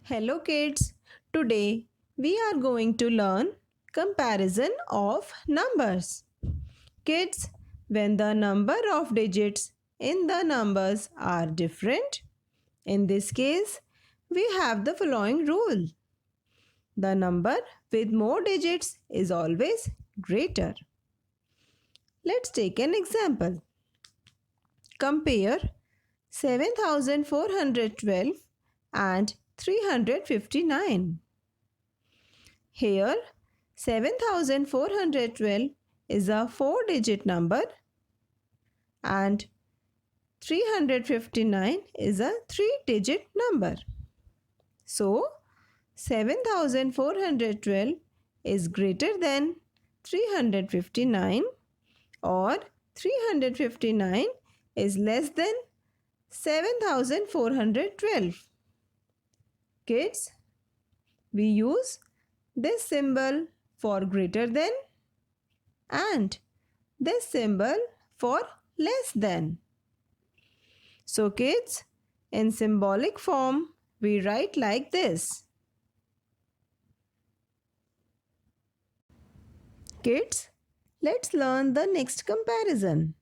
Hello kids, today we are going to learn comparison of numbers. Kids, when the number of digits in the numbers are different, in this case we have the following rule. The number with more digits is always greater. Let's take an example. Compare 7412 and 359. Here 7412 is a 4-digit number and 359 is a 3-digit number. So 7412 is greater than 359 or 359 is less than 7412. Kids, we use this symbol for greater than and this symbol for less than. So kids, in symbolic form, we write like this. Kids, let's learn the next comparison.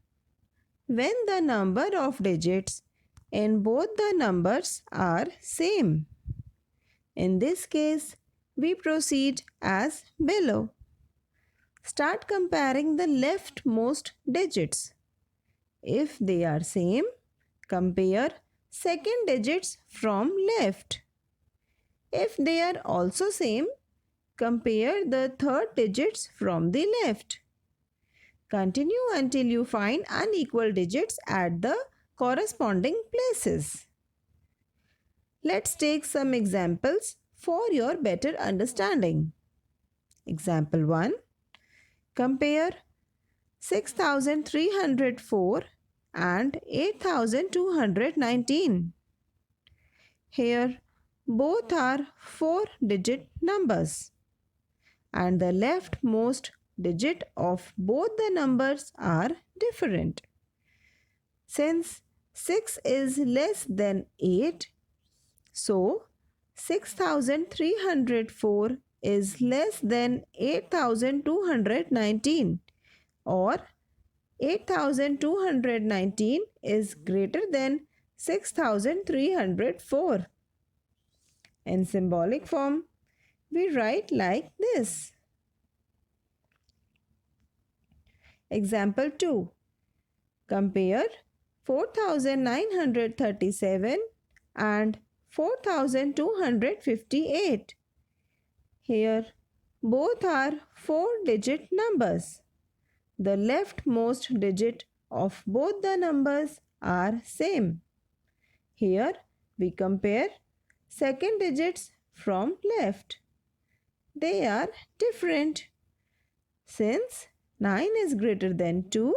When the number of digits in both the numbers are same. In this case, we proceed as below. Start comparing the leftmost digits. If they are same, compare second digits from left. If they are also same, compare the third digits from the left. Continue until you find unequal digits at the corresponding places. Let's take some examples for your better understanding. Example 1. Compare 6304 and 8219. Here both are 4-digit numbers and the leftmost digit of both the numbers are different. Since 6 is less than 8, so 6304 is less than 8219 or 8219 is greater than 6304. In symbolic form, we write like this. Example 2. Compare 4937 and 4258. Here both are 4-digit numbers. The leftmost digit of both the numbers are same. Here we compare second digits from left. They are different. Since 9 is greater than 2,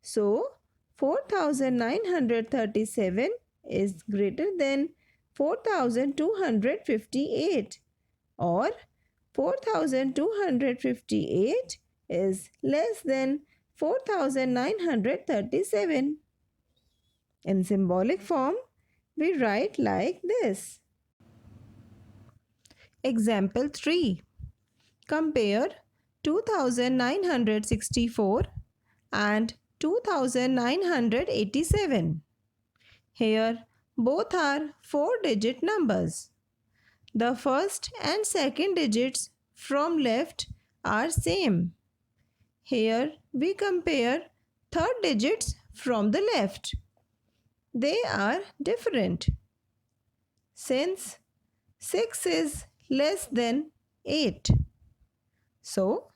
so 4937 is greater than 4258 or 4258 is less than 4937. In symbolic form, we write like this. Example 3. Compare 2964 and 2987. Here both are 4-digit numbers. The first and second digits from left are same. Here we compare third digits from the left. They are different. Since 6 is less than 8. So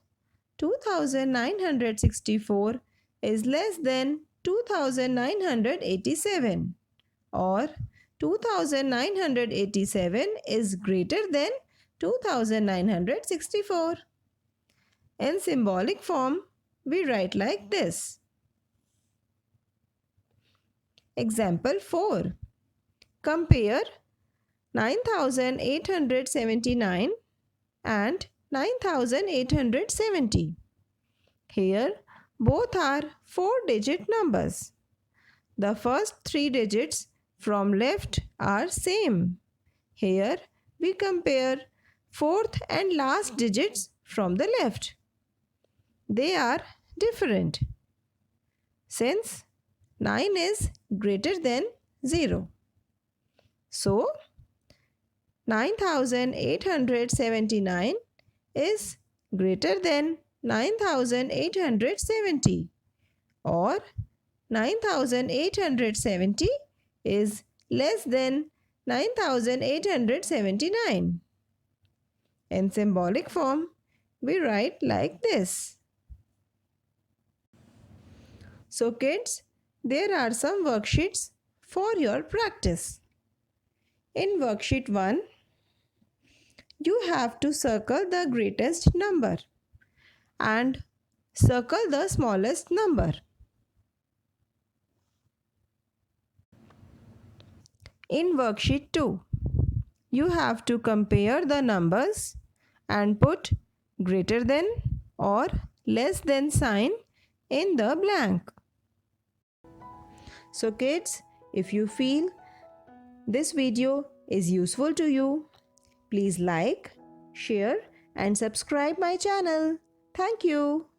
2964 is less than 2987 or 2987 is greater than 2964. In symbolic form, we write like this. Example 4. Compare 9879 and 9870. Here both are 4-digit numbers. The first 3 digits from left are same. Here we compare fourth and last digits from the left. They are different since 9 is greater than 0. So, 9879 is greater than 9870, or 9870 is less than 9879. In symbolic form, we write like this. So kids, there are some worksheets for your practice. In worksheet 1, you have to circle the greatest number and circle the smallest number. In worksheet 2, you have to compare the numbers and put greater than or less than sign in the blank. So kids, if you feel this video is useful to you, please like, share and subscribe my channel. Thank you.